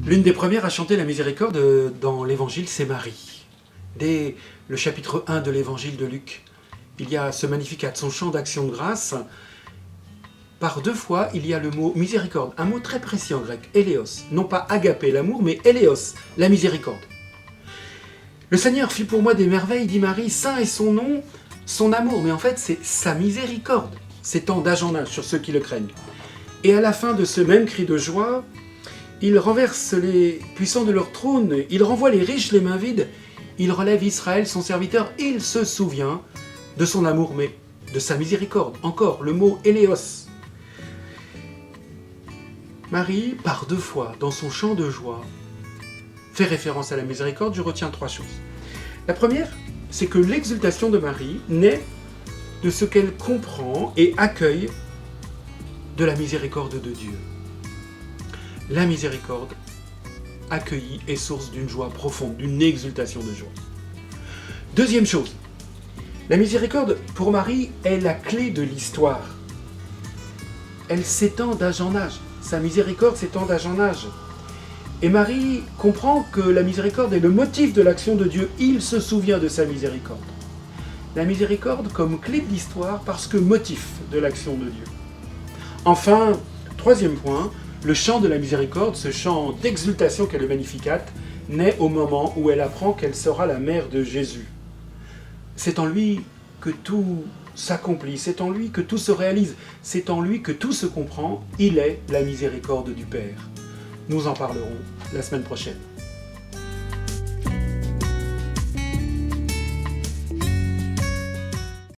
L'une des premières à chanter la miséricorde dans l'évangile, c'est Marie. Dès le chapitre 1 de l'évangile de Luc, il y a ce Magnificat, son chant d'action de grâce. Par 2 fois, il y a le mot miséricorde, un mot très précis en grec, éléos. Non pas agapé, l'amour, mais éléos, la miséricorde. Le Seigneur fit pour moi des merveilles, dit Marie, saint est son nom, son amour. Mais en fait, c'est sa miséricorde, s'étend d'âge en âge sur ceux qui le craignent. Et à la fin de ce même cri de joie, il renverse les puissants de leur trône, il renvoie les riches les mains vides, il relève Israël, son serviteur, il se souvient de son amour, mais de sa miséricorde. Encore, le mot éléos. Marie, par 2 fois, dans son chant de joie, fait référence à la miséricorde. Je retiens 3 choses. La première, c'est que l'exultation de Marie naît de ce qu'elle comprend et accueille de la miséricorde de Dieu. La miséricorde accueillie est source d'une joie profonde, d'une exultation de joie. Deuxième chose, la miséricorde, pour Marie, est la clé de l'histoire. Elle s'étend d'âge en âge. Sa miséricorde s'étend d'âge en âge. Et Marie comprend que la miséricorde est le motif de l'action de Dieu. Il se souvient de sa miséricorde. La miséricorde comme clé de l'histoire parce que motif de l'action de Dieu. Enfin, 3e point, le chant de la miséricorde, ce chant d'exultation qu'est le Magnificat, naît au moment où elle apprend qu'elle sera la mère de Jésus. C'est en lui que tout s'accomplit, c'est en lui que tout se réalise, c'est en lui que tout se comprend. Il est la miséricorde du Père. Nous en parlerons la semaine prochaine.